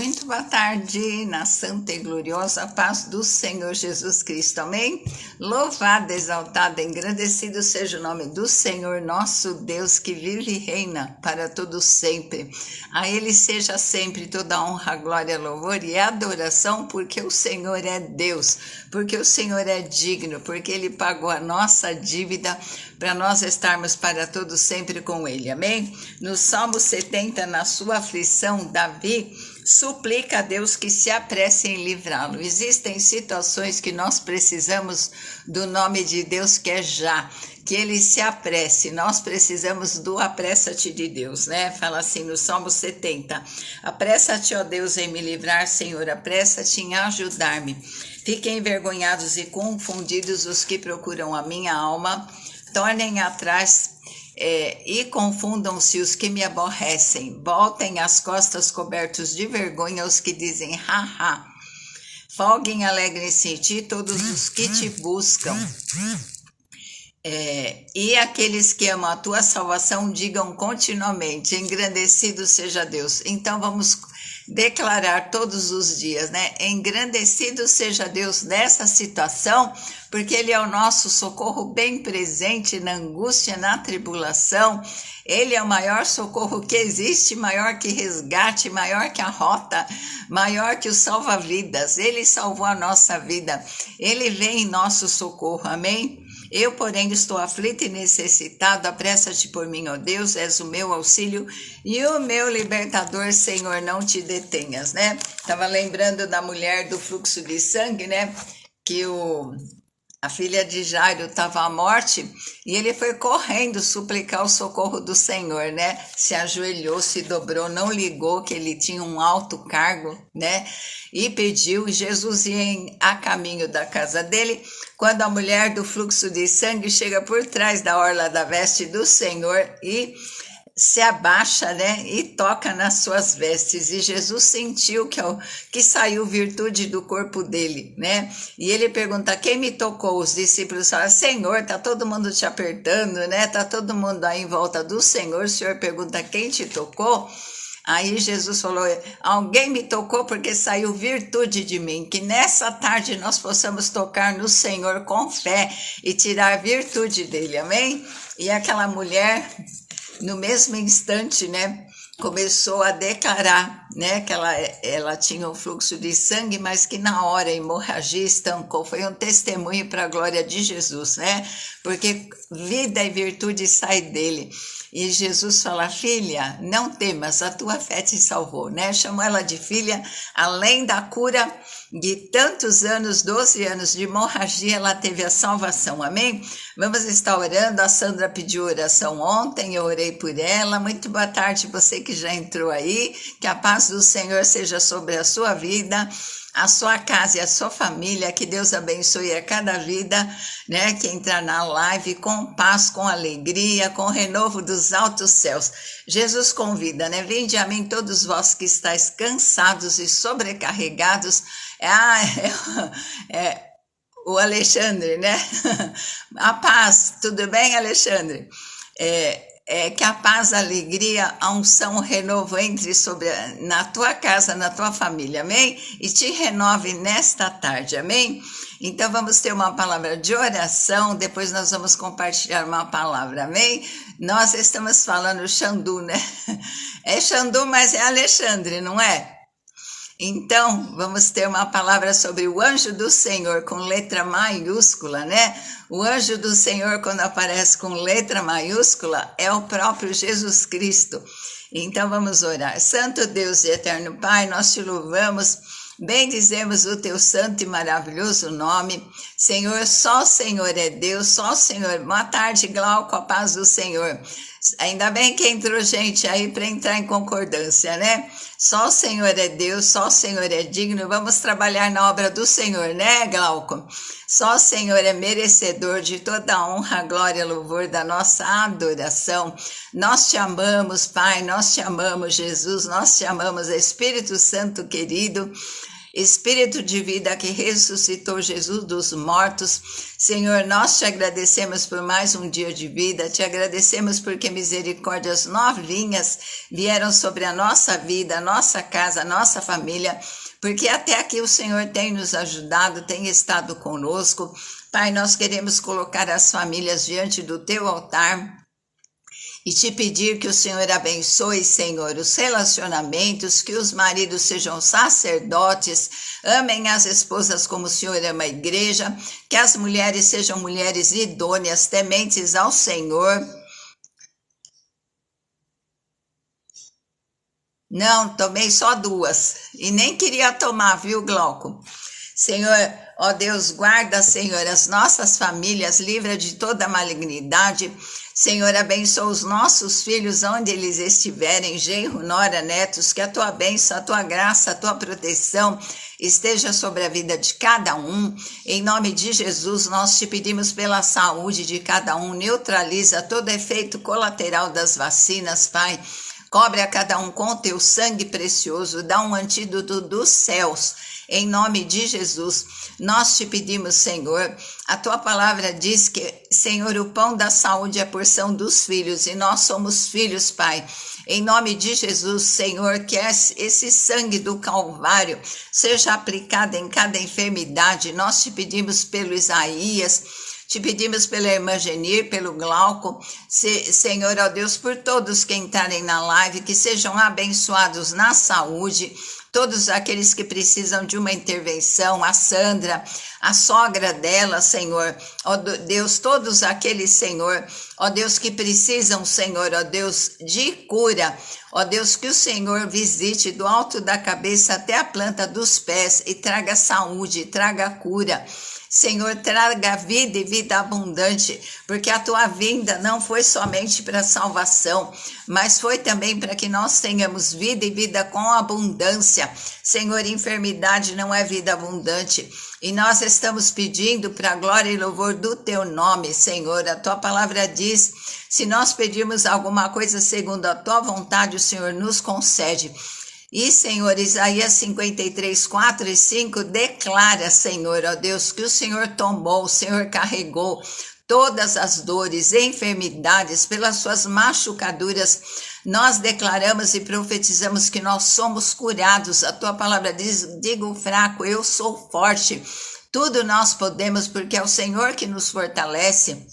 Muito boa tarde, na santa e gloriosa paz do Senhor Jesus Cristo, amém? Louvado, exaltado, engrandecido seja o nome do Senhor, nosso Deus, que vive e reina para todo sempre. A Ele seja sempre toda honra, glória, louvor e adoração, porque o Senhor é Deus, porque o Senhor é digno, porque Ele pagou a nossa dívida para nós estarmos para todo sempre com Ele, amém? No Salmo 70, na sua aflição, Davi suplica a Deus que se apresse em livrá-lo. Existem situações que nós precisamos do nome de Deus, que é já, que ele se apresse. Nós precisamos do apressa-te de Deus, né? Fala assim no Salmo 70: apressa-te, ó Deus, em me livrar, Senhor, apressa-te em ajudar-me. Fiquem envergonhados e confundidos os que procuram a minha alma, tornem atrás e confundam-se os que me aborrecem, voltem as costas cobertos de vergonha os que dizem ha. Folguem, alegrem-se em ti todos os que te buscam. E aqueles que amam a tua salvação digam continuamente, engrandecido seja Deus. Então vamos declarar todos os dias, né? Engrandecido seja Deus nessa situação, porque Ele é o nosso socorro bem presente na angústia, na tribulação. Ele é o maior socorro que existe, maior que resgate, maior que a rota, maior que o salva-vidas. Ele salvou a nossa vida, Ele vem em nosso socorro, amém? Eu, porém, estou aflito e necessitado, apressa-te por mim, ó Deus, és o meu auxílio e o meu libertador, Senhor, não te detenhas, né? Estava lembrando da mulher do fluxo de sangue, né? Que a filha de Jairo estava à morte e ele foi correndo suplicar o socorro do Senhor, né? Se ajoelhou, se dobrou, não ligou que ele tinha um alto cargo, né? E pediu. Jesus ia a caminho da casa dele, quando a mulher do fluxo de sangue chega por trás da orla da veste do Senhor e se abaixa, né, e toca nas suas vestes, e Jesus sentiu que saiu virtude do corpo dele, né, e ele pergunta, quem me tocou? Os discípulos falam, Senhor, tá todo mundo te apertando, né, tá todo mundo aí em volta do Senhor, o Senhor pergunta, quem te tocou? Aí Jesus falou, alguém me tocou porque saiu virtude de mim, que nessa tarde nós possamos tocar no Senhor com fé e tirar virtude dele, amém? E aquela mulher, no mesmo instante, né, começou a declarar, né, que ela tinha um fluxo de sangue, mas que na hora a hemorragia estancou. Foi um testemunho para a glória de Jesus, né, porque vida e virtude sai dele. E Jesus fala, filha, não temas, a tua fé te salvou, né? Chamou ela de filha, além da cura de tantos anos, 12 anos de hemorragia, ela teve a salvação, amém? Vamos estar orando, a Sandra pediu oração ontem, eu orei por ela. Muito boa tarde, você que já entrou aí, que a paz do Senhor seja sobre a sua vida, a sua casa e a sua família, que Deus abençoe a cada vida, né, que entrar na live com paz, com alegria, com renovo dos altos céus. Jesus convida, né, vinde a mim todos vós que estáis cansados e sobrecarregados. O Alexandre, né, a paz, tudo bem, Alexandre? Que a paz, a alegria, a unção, o renovo entre na tua casa, na tua família, amém? E te renove nesta tarde, amém? Então vamos ter uma palavra de oração, depois nós vamos compartilhar uma palavra, amém? Nós estamos falando Xandu, né? É Xandu, mas é Alexandre, não é? Então, vamos ter uma palavra sobre o anjo do Senhor com letra maiúscula, né? O anjo do Senhor, quando aparece com letra maiúscula, é o próprio Jesus Cristo. Então, vamos orar. Santo Deus e eterno Pai, nós te louvamos, bendizemos o teu santo e maravilhoso nome. Senhor, só o Senhor é Deus, só o Senhor. Boa tarde, Glauco, a paz do Senhor. Ainda bem que entrou gente aí para entrar em concordância, né? Só o Senhor é Deus, só o Senhor é digno. Vamos trabalhar na obra do Senhor, né, Glauco? Só o Senhor é merecedor de toda a honra, glória e louvor da nossa adoração. Nós te amamos, Pai, nós te amamos, Jesus, nós te amamos, Espírito Santo querido. Espírito de vida que ressuscitou Jesus dos mortos, Senhor, nós te agradecemos por mais um dia de vida, te agradecemos porque misericórdias novinhas vieram sobre a nossa vida, a nossa casa, a nossa família, porque até aqui o Senhor tem nos ajudado, tem estado conosco. Pai, nós queremos colocar as famílias diante do teu altar e te pedir que o Senhor abençoe, Senhor, os relacionamentos, que os maridos sejam sacerdotes, amem as esposas como o Senhor ama a igreja, que as mulheres sejam mulheres idôneas, tementes ao Senhor. Não, tomei só 2 e nem queria tomar, viu, Glauco? Senhor, ó Deus, guarda, Senhor, as nossas famílias, livra de toda malignidade. Senhor, abençoa os nossos filhos onde eles estiverem, genro, nora, netos, que a tua bênção, a tua graça, a tua proteção esteja sobre a vida de cada um. Em nome de Jesus, nós te pedimos pela saúde de cada um, neutraliza todo efeito colateral das vacinas, Pai. Cobre a cada um com teu sangue precioso, dá um antídoto dos céus. Em nome de Jesus, nós te pedimos, Senhor, a tua palavra diz que, Senhor, o pão da saúde é a porção dos filhos, e nós somos filhos, Pai. Em nome de Jesus, Senhor, que esse sangue do Calvário seja aplicado em cada enfermidade. Nós te pedimos pelo Isaías, te pedimos pela irmã Genir, pelo Glauco, Senhor, ó Deus, por todos que entrarem na live, que sejam abençoados na saúde, todos aqueles que precisam de uma intervenção, a Sandra, a sogra dela, Senhor, ó Deus, todos aqueles, Senhor, ó Deus, que precisam, Senhor, ó Deus, de cura, ó Deus, que o Senhor visite do alto da cabeça até a planta dos pés e traga saúde, traga cura. Senhor, traga vida e vida abundante, porque a tua vinda não foi somente para salvação, mas foi também para que nós tenhamos vida e vida com abundância. Senhor, enfermidade não é vida abundante, e nós estamos pedindo para a glória e louvor do teu nome, Senhor. A tua palavra diz, se nós pedirmos alguma coisa segundo a tua vontade, o Senhor nos concede. E, Senhor, Isaías 53, 4 e 5 declara, Senhor, ó Deus, que o Senhor tomou, o Senhor carregou todas as dores e enfermidades pelas suas machucaduras. Nós declaramos e profetizamos que nós somos curados. A tua palavra diz, diga o fraco, eu sou forte. Tudo nós podemos porque é o Senhor que nos fortalece.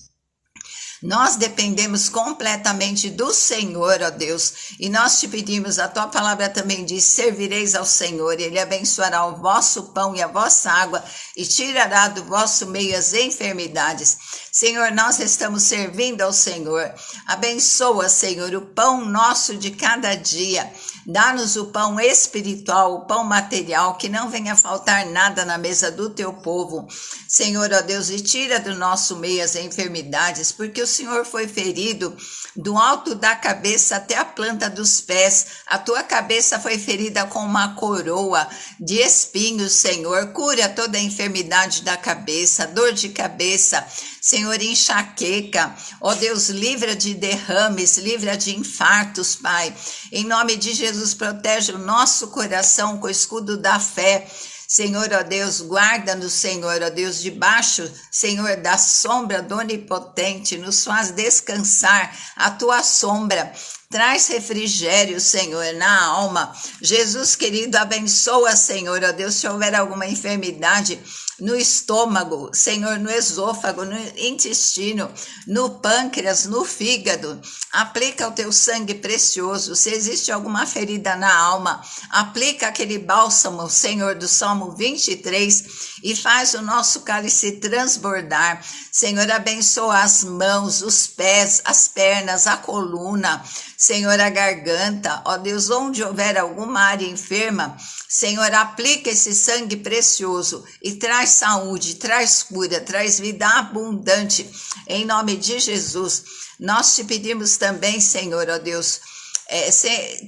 Nós dependemos completamente do Senhor, ó Deus, e nós te pedimos, a tua palavra também diz, servireis ao Senhor, ele abençoará o vosso pão e a vossa água, e tirará do vosso meio as enfermidades. Senhor, nós estamos servindo ao Senhor, abençoa, Senhor, o pão nosso de cada dia, dá-nos o pão espiritual, o pão material, que não venha faltar nada na mesa do teu povo, Senhor, ó Deus, e tira do nosso meio as enfermidades, porque o Senhor foi ferido do alto da cabeça até a planta dos pés. A tua cabeça foi ferida com uma coroa de espinhos, Senhor. Cura toda a enfermidade da cabeça, dor de cabeça, Senhor, enxaqueca. Ó Deus, livra de derrames, livra de infartos, Pai. Em nome de Jesus, protege o nosso coração com o escudo da fé. Senhor, ó Deus, guarda-nos, Senhor, ó Deus, debaixo, Senhor, da sombra do Onipotente, nos faz descansar a tua sombra. Traz refrigério, Senhor, na alma. Jesus querido, abençoa, Senhor, ó Deus, se houver alguma enfermidade no estômago, Senhor, no esôfago, no intestino, no pâncreas, no fígado, aplica o teu sangue precioso. Se existe alguma ferida na alma, aplica aquele bálsamo, Senhor, do Salmo 23 e faz o nosso cálice transbordar. Senhor, abençoa as mãos, os pés, as pernas, a coluna, Senhor, a garganta, ó Deus, onde houver alguma área enferma, Senhor, aplica esse sangue precioso e traz saúde, traz cura, traz vida abundante, em nome de Jesus. Nós te pedimos também, Senhor, ó Deus,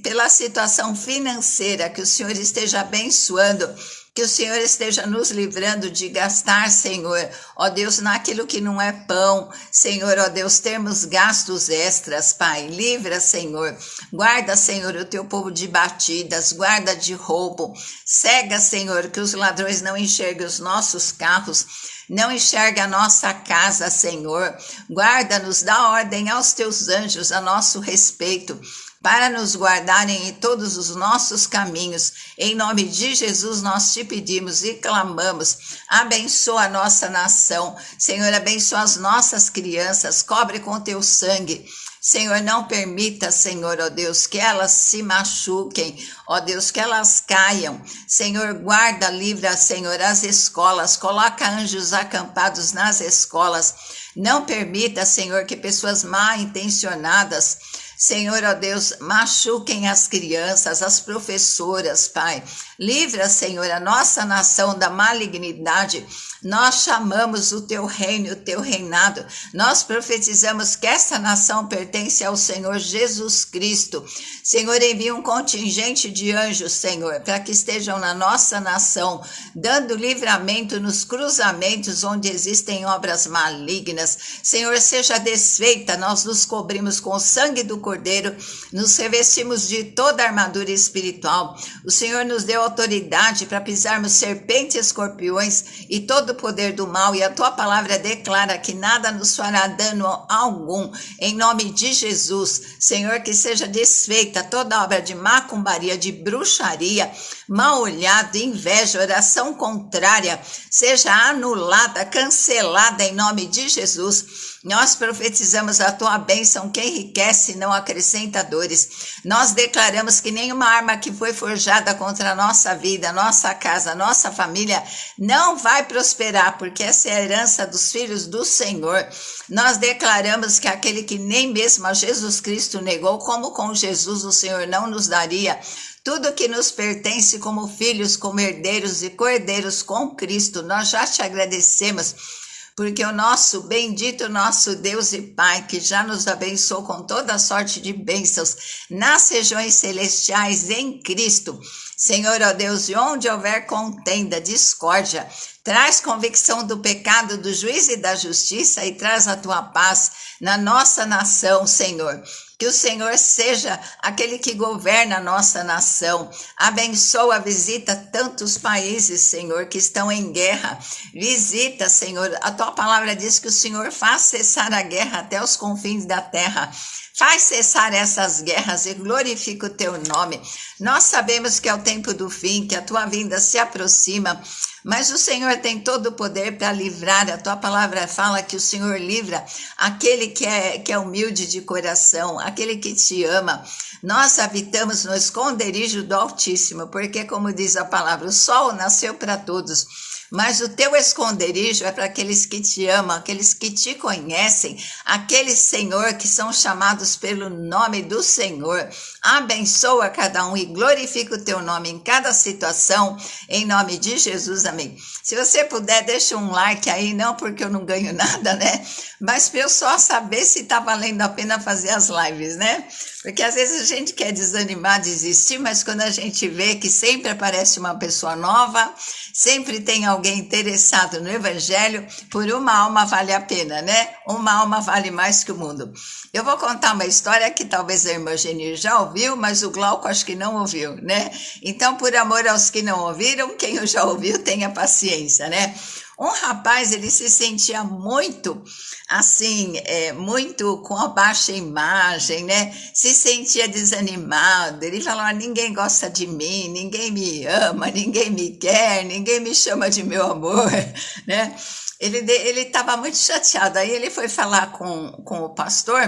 pela situação financeira, que o Senhor esteja abençoando Que o Senhor esteja nos livrando de gastar, Senhor, ó Deus, naquilo que não é pão. Senhor, ó Deus, termos gastos extras, Pai. Livra, Senhor. Guarda, Senhor, o teu povo de batidas, guarda de roubo. Cega, Senhor, que os ladrões não enxerguem os nossos carros. Não enxerga a nossa casa, Senhor. Guarda-nos, dá ordem aos teus anjos a nosso respeito, para nos guardarem em todos os nossos caminhos. Em nome de Jesus nós te pedimos e clamamos. Abençoa a nossa nação. Senhor, abençoa as nossas crianças. Cobre com teu sangue. Senhor, não permita, Senhor, ó Deus, que elas se machuquem, ó Deus, que elas caiam. Senhor, guarda, livra, Senhor, as escolas, coloca anjos acampados nas escolas. Não permita, Senhor, que pessoas mal intencionadas, Senhor, ó Deus, machuquem as crianças, as professoras, Pai. Livra, Senhor, a nossa nação da malignidade. Nós chamamos o teu reino, o teu reinado. Nós profetizamos que esta nação pertence ao Senhor Jesus Cristo. Senhor, envia um contingente de anjos, Senhor, para que estejam na nossa nação, dando livramento nos cruzamentos onde existem obras malignas. Senhor, seja desfeita, nós nos cobrimos com o sangue do Cordeiro, nos revestimos de toda a armadura espiritual. O Senhor nos deu autoridade para pisarmos serpentes e escorpiões e todo o poder do mal, e a tua palavra declara que nada nos fará dano algum, em nome de Jesus. Senhor, que seja desfeita toda obra de macumbaria, de bruxaria, mal olhado, inveja, oração contrária, seja anulada, cancelada em nome de Jesus. Nós profetizamos a tua bênção que enriquece e não acrescenta dores. Nós declaramos que nenhuma arma que foi forjada contra a nossa vida, nossa casa, nossa família, não vai prosperar, porque essa é a herança dos filhos do Senhor. Nós declaramos que aquele que nem mesmo a Jesus Cristo negou, como com Jesus o Senhor não nos daria tudo que nos pertence como filhos, como herdeiros e cordeiros com Cristo. Nós já te agradecemos, porque o nosso bendito, nosso Deus e Pai, que já nos abençoou com toda sorte de bênçãos nas regiões celestiais em Cristo. Senhor, ó Deus, e onde houver contenda, discórdia, traz convicção do pecado, do juízo e da justiça, e traz a tua paz na nossa nação, Senhor. Que o Senhor seja aquele que governa a nossa nação. Abençoa, visita tantos países, Senhor, que estão em guerra. Visita, Senhor. A tua palavra diz que o Senhor faz cessar a guerra até os confins da terra. Faz cessar essas guerras e glorifica o teu nome. Nós sabemos que é o tempo do fim, que a tua vinda se aproxima, mas o Senhor tem todo o poder para livrar. A tua palavra fala que o Senhor livra aquele que é humilde de coração, aquele que te ama. Nós habitamos no esconderijo do Altíssimo, porque, como diz a palavra, o sol nasceu para todos, mas o teu esconderijo é para aqueles que te amam, aqueles que te conhecem, aqueles, Senhor, que são chamados pelo nome do Senhor. Abençoa cada um e glorifica o teu nome em cada situação, em nome de Jesus, amém. Se você puder, deixa um like aí, não porque eu não ganho nada, né? Mas para eu só saber se tá valendo a pena fazer as lives, né? Porque às vezes a gente quer desanimar, desistir, mas quando a gente vê que sempre aparece uma pessoa nova, sempre tem alguém interessado no evangelho, por uma alma vale a pena, né? Uma alma vale mais que o mundo. Eu vou contar uma história que talvez a irmã Geni já ouviu, mas o Glauco acho que não ouviu, né? Então, por amor aos que não ouviram, quem já ouviu, tenha paciência, né? Um rapaz, ele se sentia muito, assim, muito com a baixa imagem, né? Se sentia desanimado. Ele falava, ninguém gosta de mim, ninguém me ama, ninguém me quer, ninguém me chama de meu amor, né? Ele estava muito chateado. Aí ele foi falar com o pastor,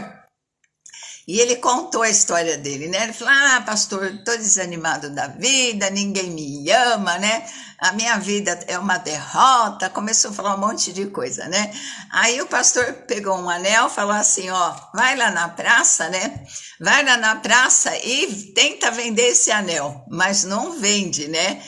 e ele contou a história dele, né? Ele falou, pastor, estou desanimado da vida, ninguém me ama, né? A minha vida é uma derrota. Começou a falar um monte de coisa, né? Aí o pastor pegou um anel, falou assim, vai lá na praça, né? Vai lá na praça e tenta vender esse anel, mas não vende, né?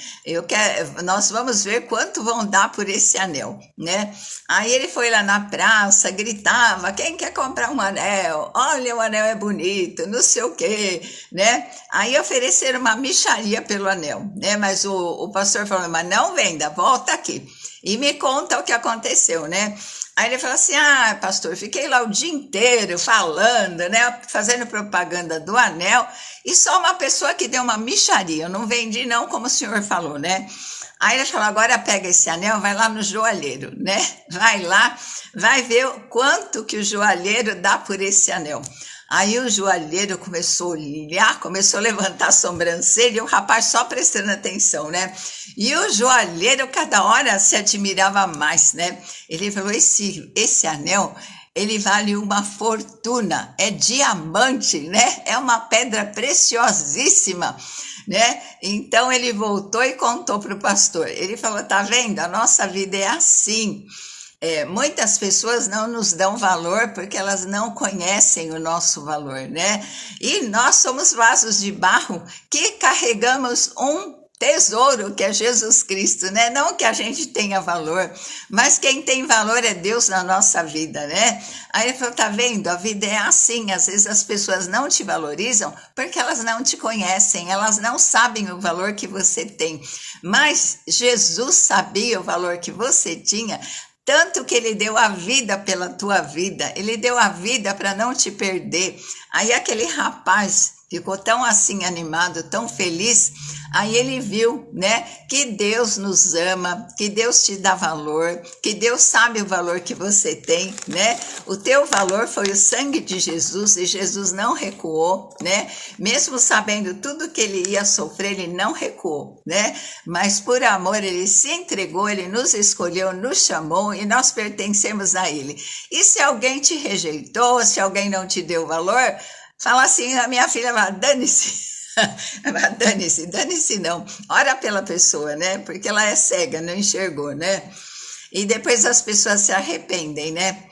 Nós vamos ver quanto vão dar por esse anel, né? Aí ele foi lá na praça, gritava, quem quer comprar um anel? Olha, o anel é bonito, não sei o quê, né? Aí ofereceram uma mixaria pelo anel, né? Mas o pastor falou, mas não venda, volta aqui. E me conta o que aconteceu, né? Aí ele falou assim, pastor, fiquei lá o dia inteiro falando, né, fazendo propaganda do anel, e só uma pessoa que deu uma mixaria, eu não vendi não, como o senhor falou, né? Aí ele falou, agora pega esse anel, vai lá no joalheiro, né? Vai lá, vai ver o quanto que o joalheiro dá por esse anel. Aí o joalheiro começou a olhar, começou a levantar a sobrancelha, e o rapaz só prestando atenção, né? E o joalheiro cada hora se admirava mais, né? Ele falou, esse anel, ele vale uma fortuna, é diamante, né? É uma pedra preciosíssima, né? Então ele voltou e contou para o pastor. Ele falou, tá vendo? A nossa vida é assim. Muitas pessoas não nos dão valor porque elas não conhecem o nosso valor, né? E nós somos vasos de barro que carregamos um tesouro que é Jesus Cristo, né? Não que a gente tenha valor, mas quem tem valor é Deus na nossa vida, né? Aí ele falou, tá vendo? A vida é assim, às vezes as pessoas não te valorizam porque elas não te conhecem, elas não sabem o valor que você tem, mas Jesus sabia o valor que você tinha, tanto que ele deu a vida pela tua vida, ele deu a vida para não te perder. Aí aquele rapaz ficou tão assim animado, tão feliz, aí ele viu, né, que Deus nos ama, que Deus te dá valor, que Deus sabe o valor que você tem, né? O teu valor foi o sangue de Jesus e Jesus não recuou, né? Mesmo sabendo tudo que ele ia sofrer, ele não recuou, né? Mas por amor ele se entregou, ele nos escolheu, nos chamou e nós pertencemos a ele. E se alguém te rejeitou, se alguém não te deu valor, fala assim, a minha filha fala, dane-se. Dane-se não. Ora pela pessoa, né? Porque ela é cega, não enxergou, né? E depois as pessoas se arrependem, né?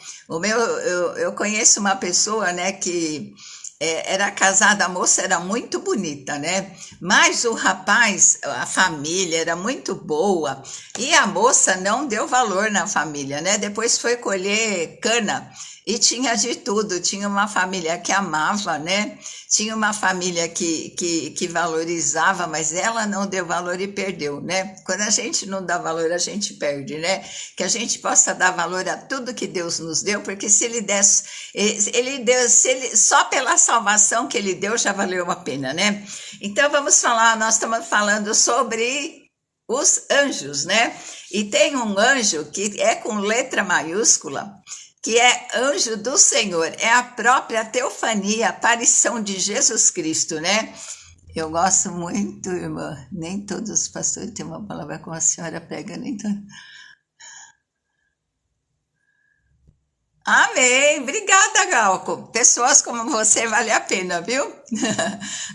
Eu conheço uma pessoa, né, que era casada, a moça era muito bonita, né? Mas o rapaz, a família era muito boa e a moça não deu valor na família, né? Depois foi colher cana e tinha de tudo, tinha uma família que amava, né? Tinha uma família que valorizava, mas ela não deu valor e perdeu, né? Quando a gente não dá valor, a gente perde, né? Que a gente possa dar valor a tudo que Deus nos deu, porque se ele desse, só pela salvação que ele deu já valeu a pena, né? Então vamos falar, nós estamos falando sobre os anjos, né? E tem um anjo que é com letra maiúscula, que é anjo do Senhor, é a própria teofania, a aparição de Jesus Cristo, né? Eu gosto muito, irmã, nem todos os pastores têm uma palavra como a senhora prega, nem todos. Amém, obrigada, Galco. Pessoas como você vale a pena, viu?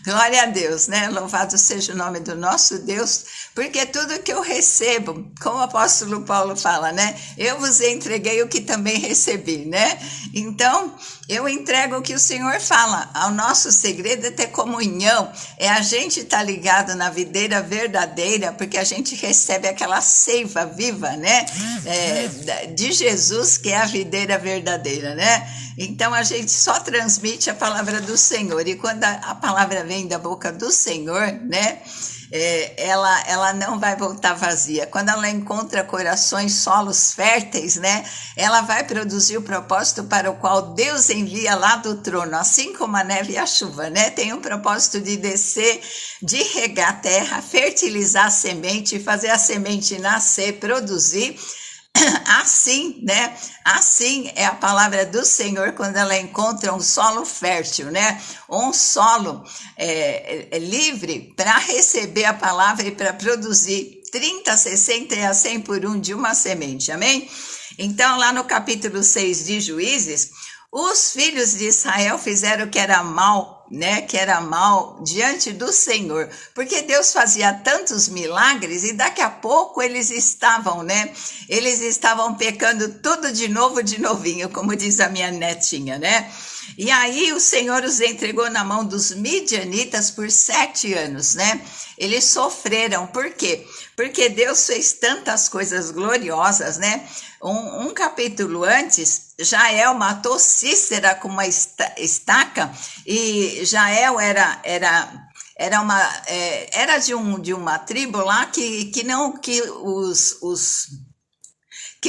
Glória a Deus, né? Louvado seja o nome do nosso Deus, porque tudo que eu recebo, como o apóstolo Paulo fala, né? Eu vos entreguei o que também recebi, né? Então, eu entrego o que o Senhor fala. O nosso segredo é ter comunhão, é a gente estar ligado na videira verdadeira, porque a gente recebe aquela seiva viva, né? De Jesus, que é a videira verdadeira, né? Então a gente só transmite a palavra do Senhor, e quando a palavra vem da boca do Senhor, né? Ela não vai voltar vazia. Quando ela encontra corações, solos férteis, né? Ela vai produzir o propósito para o qual Deus envia lá do trono, assim como a neve e a chuva, né? Tem um propósito de descer, de regar a terra, fertilizar a semente, fazer a semente nascer, produzir. Assim, né? Assim é a palavra do Senhor quando ela encontra um solo fértil, né? Um solo livre para receber a palavra e para produzir 30, 60 e a 100 por um de uma semente, amém? Então, lá no capítulo 6 de Juízes, os filhos de Israel fizeram o que era mal, né? Que era mal diante do Senhor, porque Deus fazia tantos milagres e daqui a pouco eles estavam, né? Eles estavam pecando tudo de novo, de novinho, como diz a minha netinha, né? E aí o Senhor os entregou na mão dos midianitas por 7 anos, né? Eles sofreram, por quê? Porque Deus fez tantas coisas gloriosas, né? Um capítulo antes, Jael matou Cícera com uma estaca, e Jael era de uma tribo lá que não, que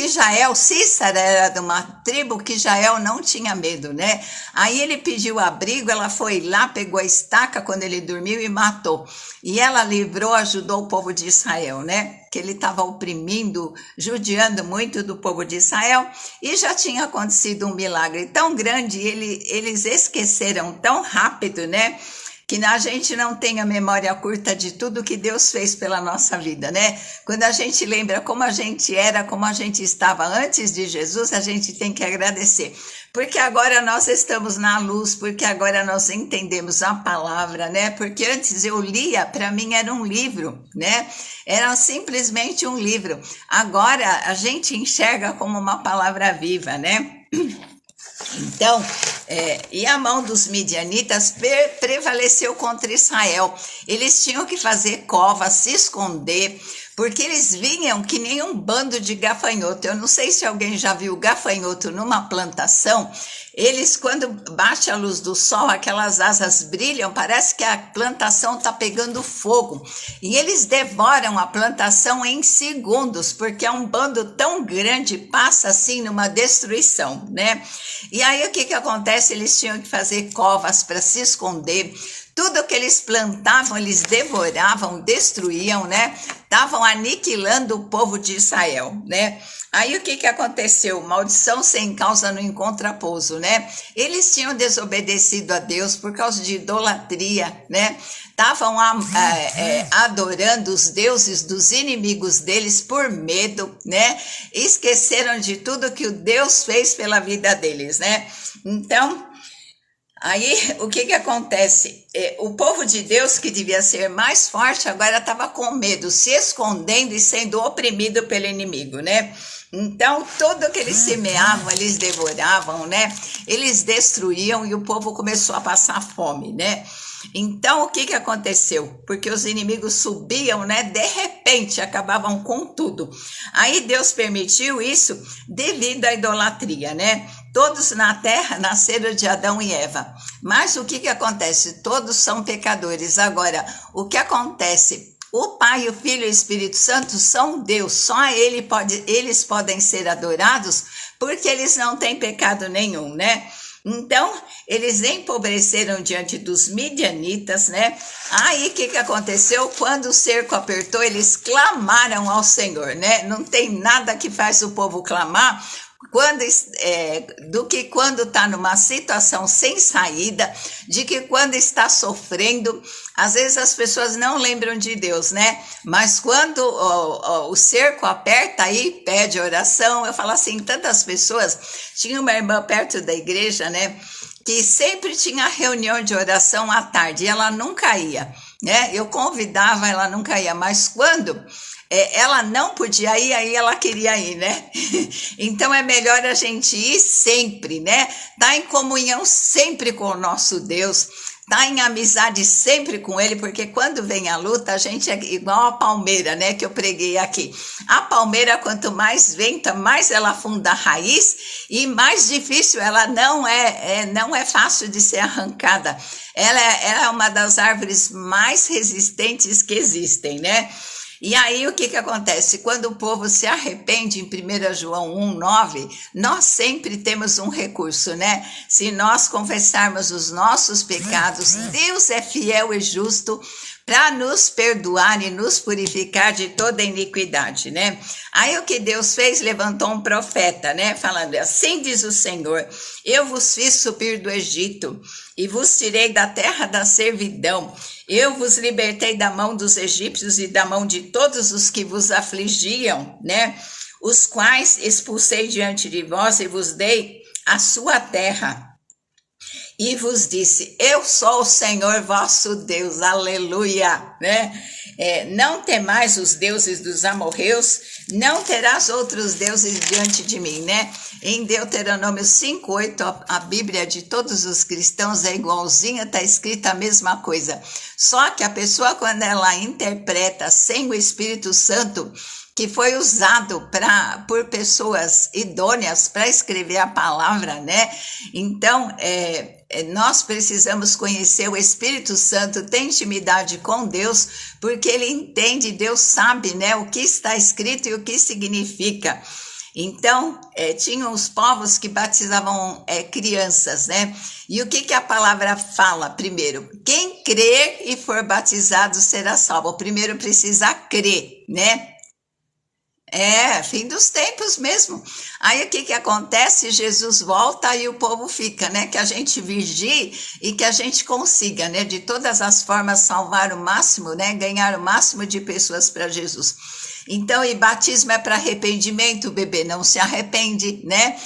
Jael, Císara era de uma tribo que Jael não tinha medo, né? Aí ele pediu abrigo, ela foi lá, pegou a estaca quando ele dormiu e matou. E ela livrou, ajudou o povo de Israel, né? Que ele estava oprimindo, judiando muito do povo de Israel, e já tinha acontecido um milagre tão grande, eles esqueceram tão rápido, né? Que a gente não tenha memória curta de tudo que Deus fez pela nossa vida, né? Quando a gente lembra como a gente era, como a gente estava antes de Jesus, a gente tem que agradecer. Porque agora nós estamos na luz, porque agora nós entendemos a palavra, né? Porque antes eu lia, para mim era um livro, né? Era simplesmente um livro. Agora a gente enxerga como uma palavra viva, né? Então, e a mão dos midianitas prevaleceu contra Israel. Eles tinham que fazer covas, se esconder, porque eles vinham que nem um bando de gafanhoto. Eu não sei se alguém já viu gafanhoto numa plantação. Eles, quando bate a luz do sol, aquelas asas brilham, parece que a plantação está pegando fogo. E eles devoram a plantação em segundos, porque é um bando tão grande, passa assim numa destruição, né? E aí o que acontece? Eles tinham que fazer covas para se esconder. Tudo que eles plantavam, eles devoravam, destruíam, né? Estavam aniquilando o povo de Israel, né? Aí o que aconteceu? Maldição sem causa não encontra pouso, né? Eles tinham desobedecido a Deus por causa de idolatria, né? Estavam adorando os deuses dos inimigos deles por medo, né? Esqueceram de tudo que o Deus fez pela vida deles, né? Então, aí, o que acontece? O povo de Deus, que devia ser mais forte, agora estava com medo, se escondendo e sendo oprimido pelo inimigo, né? Então, tudo que eles semeavam, eles devoravam, né? Eles destruíam e o povo começou a passar fome, né? Então, o que aconteceu? Porque os inimigos subiam, né? De repente, acabavam com tudo. Aí Deus permitiu isso devido à idolatria, né? Todos na terra nasceram de Adão e Eva. Mas o que acontece? Todos são pecadores. Agora, o que acontece? O Pai, o Filho e o Espírito Santo são Deus. Só eles podem ser adorados porque eles não têm pecado nenhum, né? Então, eles empobreceram diante dos midianitas, né? Aí, o que aconteceu? Quando o cerco apertou, eles clamaram ao Senhor, né? Não tem nada que faz o povo clamar do que quando está numa situação sem saída, de que quando está sofrendo, às vezes as pessoas não lembram de Deus, né? Mas quando o cerco aperta, aí pede oração. Eu falo assim, tantas pessoas, tinha uma irmã perto da igreja, né? Que sempre tinha reunião de oração à tarde, e ela nunca ia, né? Eu convidava, ela nunca ia, mas quando ela não podia ir, aí ela queria ir, né? Então é melhor a gente ir sempre, né? Tá em comunhão sempre com o nosso Deus, tá em amizade sempre com ele, porque quando vem a luta, a gente é igual a palmeira, né? Que eu preguei aqui. A palmeira, quanto mais venta, mais ela afunda a raiz e mais difícil ela não é fácil de ser arrancada. Ela é uma das árvores mais resistentes que existem, né? E aí o que acontece? Quando o povo se arrepende, em 1 João 1,9, nós sempre temos um recurso, né? Se nós confessarmos os nossos pecados, Deus é fiel e justo para nos perdoar e nos purificar de toda iniquidade, né? Aí o que Deus fez? Levantou um profeta, né? Falando, assim diz o Senhor, eu vos fiz subir do Egito e vos tirei da terra da servidão. Eu vos libertei da mão dos egípcios e da mão de todos os que vos afligiam, né? Os quais expulsei diante de vós e vos dei a sua terra. E vos disse, eu sou o Senhor vosso Deus, aleluia, né? Não temais os deuses dos amorreus, não terás outros deuses diante de mim, né? Em Deuteronômio 5:8, a Bíblia de todos os cristãos é igualzinha, está escrita a mesma coisa. Só que a pessoa, quando ela interpreta sem o Espírito Santo, que foi usado por pessoas idôneas para escrever a palavra, né? Então, nós precisamos conhecer o Espírito Santo, ter intimidade com Deus, porque ele entende, Deus sabe, né, o que está escrito e o que significa. Então, tinham os povos que batizavam crianças, né? E o que a palavra fala primeiro? Quem crer e for batizado será salvo. Primeiro precisa crer, né? Fim dos tempos mesmo. Aí o que acontece? Jesus volta e o povo fica, né? Que a gente vigie e que a gente consiga, né? De todas as formas salvar o máximo, né? Ganhar o máximo de pessoas para Jesus. Então, e batismo é para arrependimento, o bebê não se arrepende, né?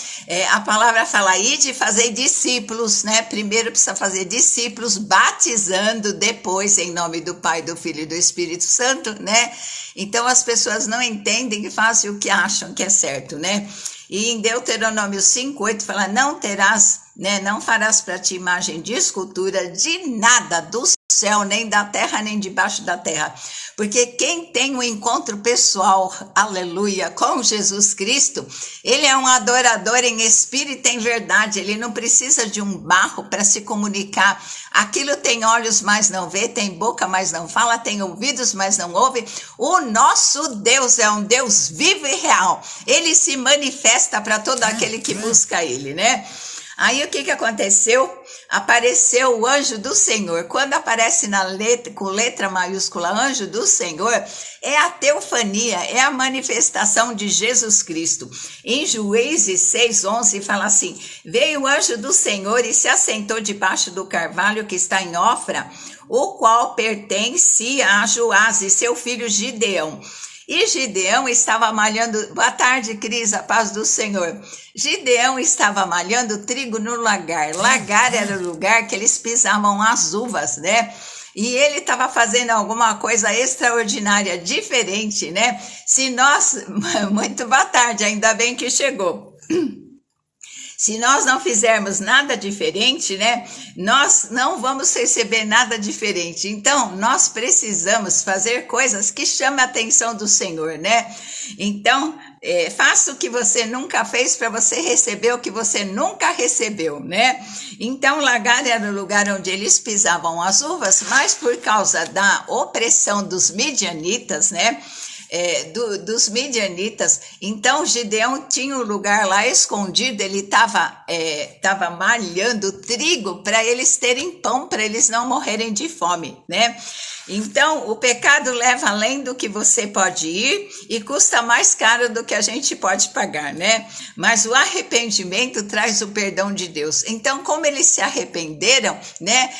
A palavra fala aí de fazer discípulos, né? Primeiro precisa fazer discípulos, batizando, depois em nome do Pai, do Filho e do Espírito Santo, né? Então, as pessoas não entendem e fazem o que acham que é certo, né? E em Deuteronômio 5:8 fala, não terás, né? Não farás para ti imagem de escultura de nada do céu, nem da terra, nem debaixo da terra. Porque quem tem um encontro pessoal, aleluia, com Jesus Cristo, ele é um adorador em espírito e em verdade, ele não precisa de um barro para se comunicar. Aquilo tem olhos, mas não vê, tem boca, mas não fala, tem ouvidos, mas não ouve. O nosso Deus é um Deus vivo e real. Ele se manifesta para todo aquele que busca ele, né? Aí o que aconteceu? Apareceu o anjo do Senhor. Quando aparece com letra maiúscula anjo do Senhor, é a teofania, é a manifestação de Jesus Cristo. Em Juízes 6:11 fala assim, veio o anjo do Senhor e se assentou debaixo do carvalho que está em Ofra, o qual pertencia a Joás e seu filho Gideão. E Gideão estava malhando, boa tarde Cris, a paz do Senhor. Gideão estava malhando trigo no lagar. Lagar era o lugar que eles pisavam as uvas, né? E ele estava fazendo alguma coisa extraordinária, diferente, né? Muito boa tarde, ainda bem que chegou. Se nós não fizermos nada diferente, né, nós não vamos receber nada diferente. Então, nós precisamos fazer coisas que chamem a atenção do Senhor, né? Então, faça o que você nunca fez para você receber o que você nunca recebeu, né? Então, Lagar era o lugar onde eles pisavam as uvas, mas por causa da opressão dos midianitas, né? Dos midianitas, então Gideão tinha um lugar lá escondido, ele estava malhando trigo para eles terem pão, para eles não morrerem de fome, né? Então, o pecado leva além do que você pode ir e custa mais caro do que a gente pode pagar, né? Mas o arrependimento traz o perdão de Deus. Então, como eles se arrependeram, né?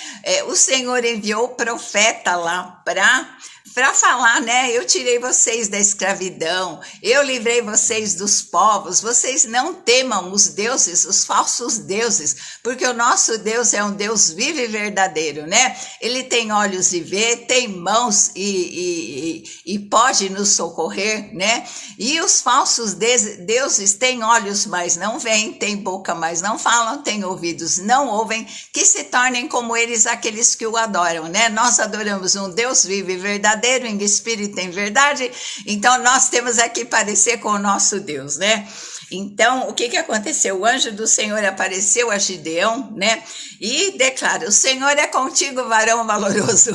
O Senhor enviou o profeta lá para falar, né? Eu tirei vocês da escravidão, eu livrei vocês dos povos, vocês não temam os deuses, os falsos deuses, porque o nosso Deus é um Deus vivo e verdadeiro, né? Ele tem olhos e vê, tem mãos e pode nos socorrer, né? E os falsos deuses têm olhos, mas não veem, têm boca, mas não falam, têm ouvidos, não ouvem, que se tornem como eles, aqueles que o adoram, né? Nós adoramos um Deus vivo e verdadeiro, em espírito e em verdade, então nós temos que parecer com o nosso Deus, né? Então, o que aconteceu? O anjo do Senhor apareceu a Gideão, né? E declara, o Senhor é contigo, varão valoroso.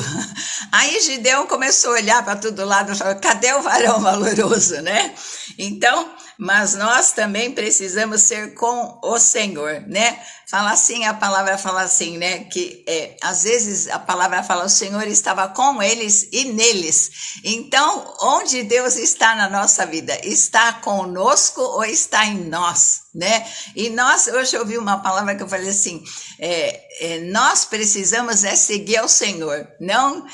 Aí Gideão começou a olhar para todo lado e falou, cadê o varão valoroso, né? Então, mas nós também precisamos ser com o Senhor, né? Fala assim, a palavra fala assim, né? Que às vezes a palavra fala, o Senhor estava com eles e neles. Então, onde Deus está na nossa vida? Está conosco ou está em nós, né? E hoje eu ouvi uma palavra que eu falei assim, nós precisamos seguir ao Senhor, não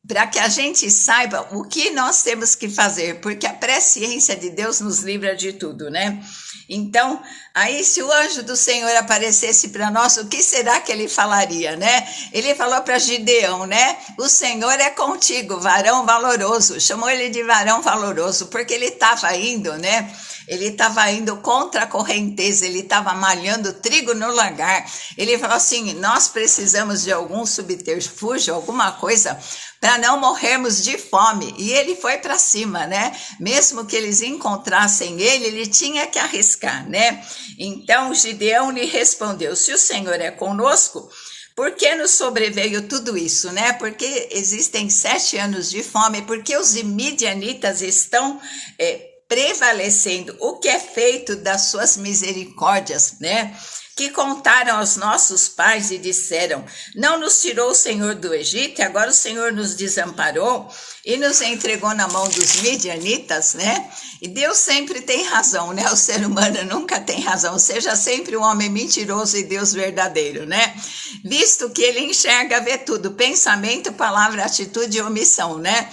para que a gente saiba o que nós temos que fazer, porque a presciência de Deus nos livra de tudo, né? Então, aí se o anjo do Senhor aparecesse para nós, o que será que ele falaria, né? Ele falou para Gideão, né? O Senhor é contigo, varão valoroso. Chamou ele de varão valoroso, porque ele estava indo, né? Ele estava indo contra a correnteza, ele estava malhando trigo no lagar. Ele falou assim, nós precisamos de algum subterfúgio, alguma coisa, para não morrermos de fome. E ele foi para cima, né? Mesmo que eles encontrassem ele tinha que arriscar, né? Então Gideão lhe respondeu: se o Senhor é conosco, por que nos sobreveio tudo isso, né? Porque existem 7 anos de fome, porque os midianitas estão prevalecendo. O que é feito das suas misericórdias, né? Que contaram aos nossos pais e disseram: não nos tirou o Senhor do Egito, e agora o Senhor nos desamparou e nos entregou na mão dos midianitas, né? E Deus sempre tem razão, né? O ser humano nunca tem razão, seja sempre um homem mentiroso e Deus verdadeiro, né? Visto que ele enxerga, vê tudo, pensamento, palavra, atitude e omissão, né?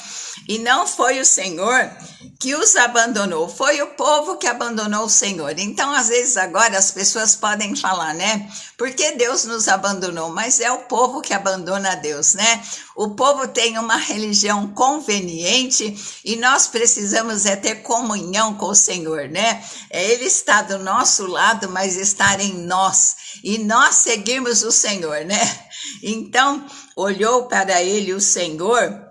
E não foi o Senhor que os abandonou, foi o povo que abandonou o Senhor. Então, às vezes, agora as pessoas podem falar, né? Porque Deus nos abandonou, mas é o povo que abandona Deus, né? O povo tem uma religião conveniente e nós precisamos ter comunhão com o Senhor, né? Ele está do nosso lado, mas está em nós. E nós seguimos o Senhor, né? Então, olhou para ele o Senhor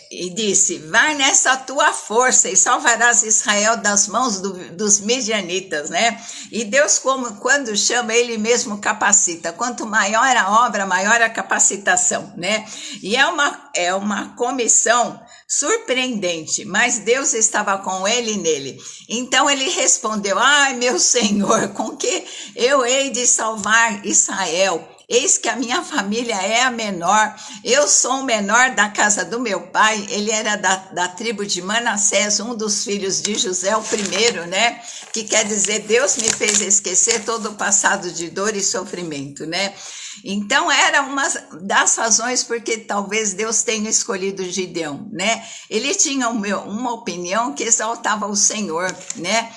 e disse: vai nessa tua força e salvarás Israel das mãos dos midianitas, né? E Deus, quando chama, ele mesmo capacita. Quanto maior a obra, maior a capacitação, né? E é uma comissão surpreendente, mas Deus estava com ele e nele. Então ele respondeu: ai, meu Senhor, com que eu hei de salvar Israel? Eis que a minha família é a menor, eu sou o menor da casa do meu pai. Ele era da tribo de Manassés, um dos filhos de José, o primeiro, né? Que quer dizer, Deus me fez esquecer todo o passado de dor e sofrimento, né? Então era uma das razões porque talvez Deus tenha escolhido Gideão, né? Ele tinha uma opinião que exaltava o Senhor, né?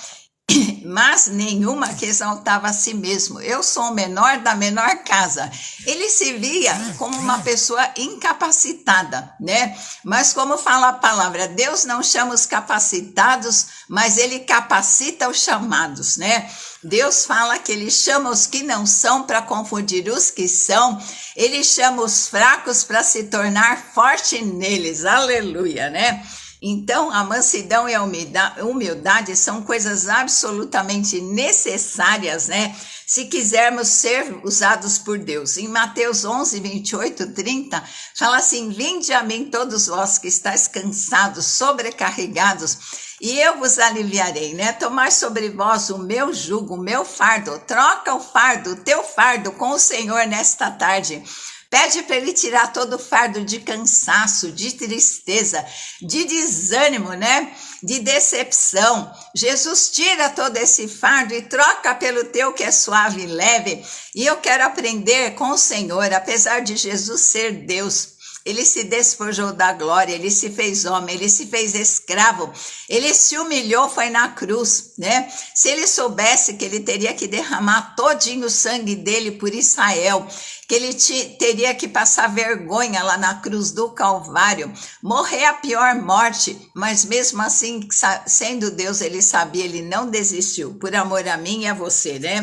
Mas nenhuma que exaltava a si mesmo. Eu sou o menor da menor casa. Ele se via como uma pessoa incapacitada, né? Mas como fala a palavra, Deus não chama os capacitados, mas ele capacita os chamados, né? Deus fala que ele chama os que não são para confundir os que são. Ele chama os fracos para se tornar forte neles. Aleluia, né? Então, a mansidão e a humildade são coisas absolutamente necessárias, né? Se quisermos ser usados por Deus. Em Mateus 11, 28, 30, fala assim: vinde a mim todos vós que estáis cansados, sobrecarregados, e eu vos aliviarei, né? Tomar sobre vós o meu jugo, o meu fardo. Troca o fardo, o teu fardo com o Senhor nesta tarde. Pede para ele tirar todo o fardo de cansaço, de tristeza, de desânimo, né? De decepção. Jesus tira todo esse fardo e troca pelo teu que é suave e leve. E eu quero aprender com o Senhor, apesar de Jesus ser Deus. Ele se despojou da glória, ele se fez homem, ele se fez escravo, ele se humilhou, foi na cruz, né? Se ele soubesse que ele teria que derramar todinho o sangue dele por Israel, que ele teria que passar vergonha lá na cruz do Calvário, morrer a pior morte, mas mesmo assim, sendo Deus, ele sabia, ele não desistiu, por amor a mim e a você, né?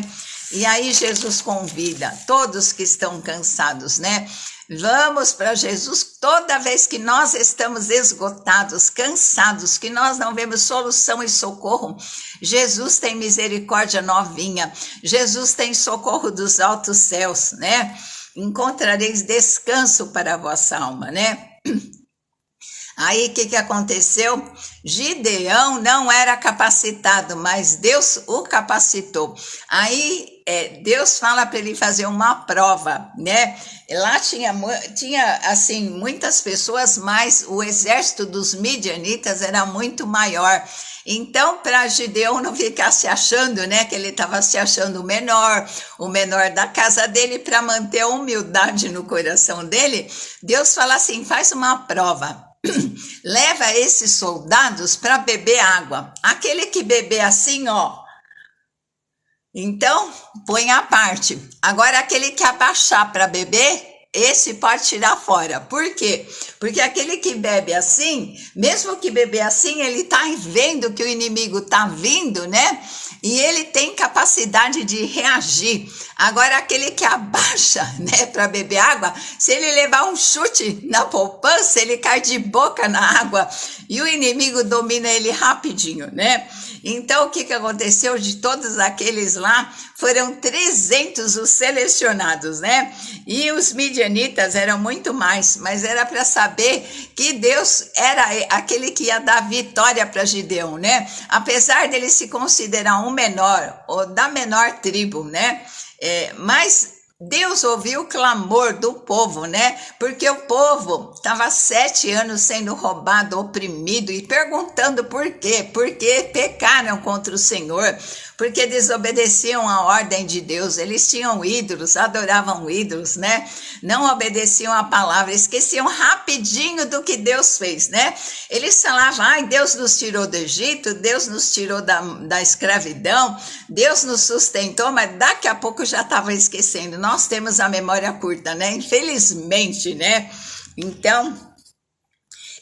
E aí Jesus convida todos que estão cansados, né? Vamos para Jesus toda vez que nós estamos esgotados, cansados, que nós não vemos solução e socorro. Jesus tem misericórdia novinha, Jesus tem socorro dos altos céus, né? Encontrareis descanso para a vossa alma, né? Aí o que aconteceu? Gideão não era capacitado, mas Deus o capacitou. Aí Deus fala para ele fazer uma prova, né? Lá tinha assim muitas pessoas, mas o exército dos midianitas era muito maior. Então, para Gideão não ficar se achando, né, que ele estava se achando o menor da casa dele, para manter a humildade no coração dele, Deus fala assim: faz uma prova. Leva esses soldados para beber água. Aquele que beber assim, ó, então põe à parte. Agora aquele que abaixar para beber, esse pode tirar fora. Por quê? Porque aquele que bebe assim, mesmo que beber assim, ele tá vendo que o inimigo tá vindo, né? e ele tem capacidade de reagir. Agora, aquele que abaixa, né, para beber água, se ele levar um chute na poupança, ele cai de boca na água e o inimigo domina ele rapidinho, né? Então, o que aconteceu? De todos aqueles lá, foram 300 os selecionados, né? E os midianitas eram muito mais, mas era para saber que Deus era aquele que ia dar vitória para Gideão, né? Apesar dele se considerar um menor, ou da menor tribo, né? Mas Deus ouviu o clamor do povo, né? Porque o povo estava 7 anos sendo roubado, oprimido e perguntando por quê? Porque pecaram contra o Senhor, porque desobedeciam a ordem de Deus. Eles tinham ídolos, adoravam ídolos, né? Não obedeciam a palavra, esqueciam rapidinho do que Deus fez, né? Eles falavam, ai, Deus nos tirou do Egito, Deus nos tirou da escravidão, Deus nos sustentou, mas daqui a pouco já estava esquecendo. Nós temos a memória curta, né? Infelizmente, né? Então,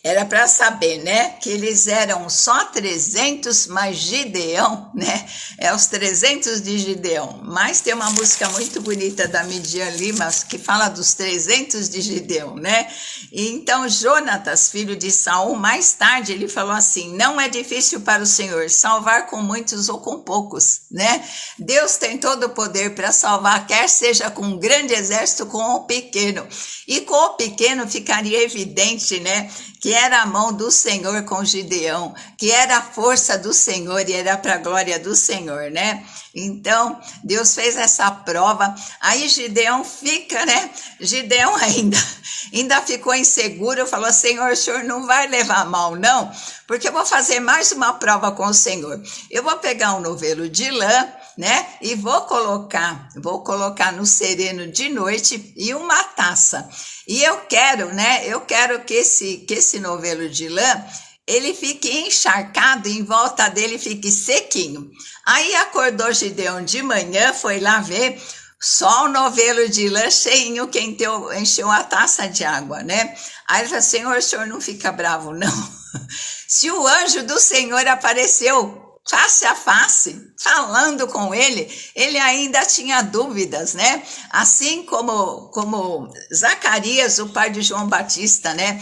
era para saber, né, que eles eram só 300, mas Gideão, né, os 300 de Gideão. Mas tem uma música muito bonita da Midian Lima, que fala dos 300 de Gideão, né? E então Jonatas, filho de Saul, mais tarde ele falou assim, não é difícil para o Senhor salvar com muitos ou com poucos, né? Deus tem todo o poder para salvar, quer seja com um grande exército, com o pequeno. E com o pequeno ficaria evidente, né, que era a mão do Senhor com Gideão, que era a força do Senhor e era para a glória do Senhor, né? Então, Deus fez essa prova, aí Gideão fica, né? Gideão ainda ficou inseguro, falou, Senhor, o Senhor não vai levar mal, não, porque eu vou fazer mais uma prova com o Senhor. Eu vou pegar um novelo de lã, né? E vou colocar no sereno de noite e uma taça. E eu quero, né? Eu quero que esse novelo de lã, ele fique encharcado e em volta dele fique sequinho. Aí acordou Gideão de manhã, foi lá ver, só o novelo de lã cheinho, quem encheu a taça de água, né? Aí ele falou, Senhor, o senhor não fica bravo, não. Se o anjo do Senhor apareceu face a face, falando com ele ainda tinha dúvidas, né? Assim como Zacarias, o pai de João Batista, né?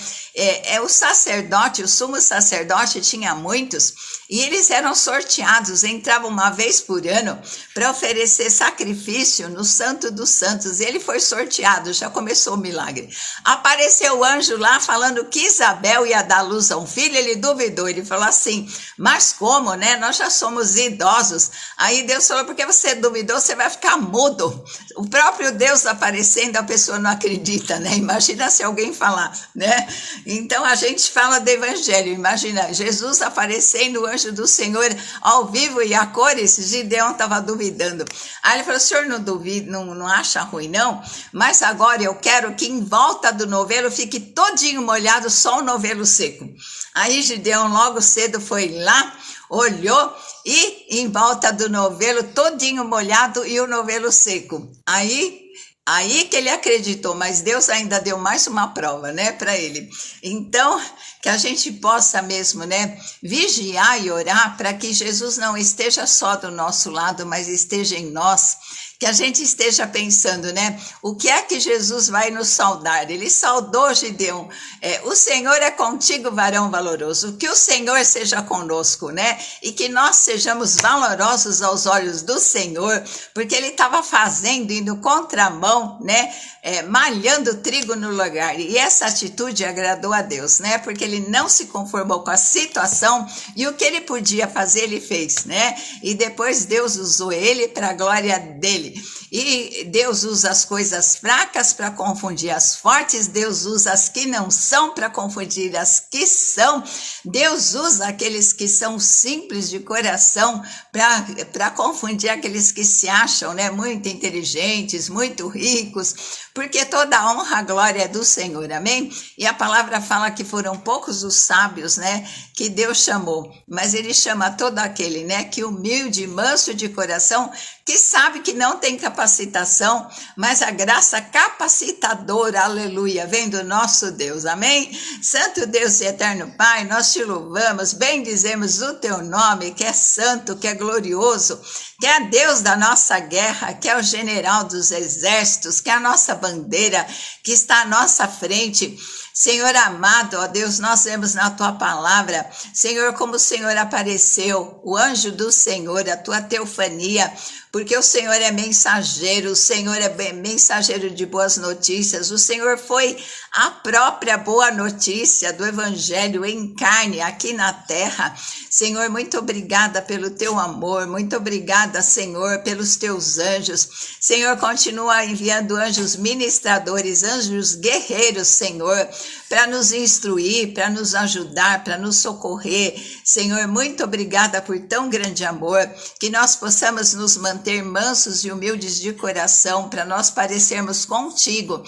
O sacerdote, o sumo sacerdote tinha muitos, e eles eram sorteados, entravam uma vez por ano para oferecer sacrifício no Santo dos Santos. Ele foi sorteado, já começou o milagre. Apareceu o anjo lá falando que Isabel ia dar luz a um filho, ele duvidou, ele falou assim, mas como, né? Nós já somos idosos. Aí Deus falou, porque você duvidou, você vai ficar mudo. O próprio Deus aparecendo, a pessoa não acredita, né? Imagina se alguém falar, né? Então a gente fala do evangelho, imagina, Jesus aparecendo, o anjo do Senhor ao vivo e a cores, Gideão estava duvidando. Aí ele falou, o senhor não duvida, não acha ruim não? Mas agora eu quero que em volta do novelo fique todinho molhado, só o novelo seco. Aí Gideão logo cedo foi lá, olhou e em volta do novelo todinho molhado e o novelo seco. Aí que ele acreditou, mas Deus ainda deu mais uma prova, né, para ele. Então, que a gente possa mesmo, né, vigiar e orar para que Jesus não esteja só do nosso lado, mas esteja em nós. Que a gente esteja pensando, né, o que é que Jesus vai nos saudar? Ele saudou Gideão, o Senhor é contigo, varão valoroso, que o Senhor seja conosco, né, e que nós sejamos valorosos aos olhos do Senhor, porque ele estava fazendo, indo contramão, né, malhando trigo no lugar, e essa atitude agradou a Deus, né, porque ele não se conformou com a situação, e o que ele podia fazer, ele fez, né, e depois Deus usou ele para a glória dele. E Deus usa as coisas fracas para confundir as fortes, Deus usa as que não são para confundir as que são, Deus usa aqueles que são simples de coração para confundir aqueles que se acham, né, muito inteligentes, muito ricos, porque toda a honra, a glória é do Senhor, amém? E a palavra fala que foram poucos os sábios, né, que Deus chamou, mas ele chama todo aquele, né, que humilde, manso de coração, que sabe que não tem capacidade capacitação, mas a graça capacitadora, aleluia, vem do nosso Deus, amém? Santo Deus e eterno Pai, nós te louvamos, bendizemos o teu nome, que é santo, que é glorioso, que é Deus da nossa guerra, que é o general dos exércitos, que é a nossa bandeira, que está à nossa frente. Senhor amado, ó Deus, nós vemos na tua palavra, Senhor, como o Senhor apareceu, o anjo do Senhor, a tua teofania, porque o Senhor é mensageiro, o Senhor é mensageiro de boas notícias, o Senhor foi a própria boa notícia do Evangelho em carne aqui na terra. Senhor, muito obrigada pelo teu amor, muito obrigada, Senhor, pelos teus anjos. Senhor, continua enviando anjos ministradores, anjos guerreiros, Senhor, para nos instruir, para nos ajudar, para nos socorrer. Senhor, muito obrigada por tão grande amor, que nós possamos nos manter mansos e humildes de coração, para nós parecermos contigo.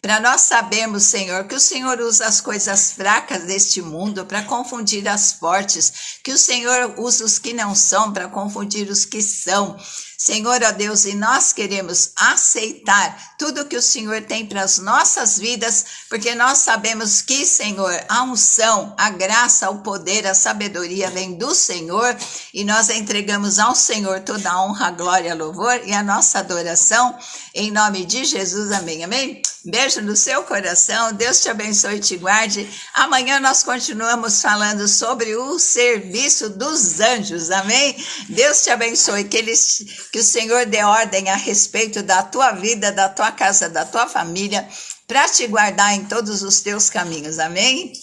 Para nós sabermos, Senhor, que o Senhor usa as coisas fracas deste mundo para confundir as fortes, que o Senhor usa os que não são para confundir os que são. Senhor, ó Deus, e nós queremos aceitar tudo que o Senhor tem para as nossas vidas, porque nós sabemos que, Senhor, a unção, a graça, o poder, a sabedoria vem do Senhor, e nós entregamos ao Senhor toda a honra, glória, louvor e a nossa adoração, em nome de Jesus, amém, amém? Beijo no seu coração, Deus te abençoe e te guarde. Amanhã nós continuamos falando sobre o serviço dos anjos, amém? Deus te abençoe, que o Senhor dê ordem a respeito da tua vida, da tua casa, da tua família, para te guardar em todos os teus caminhos, amém?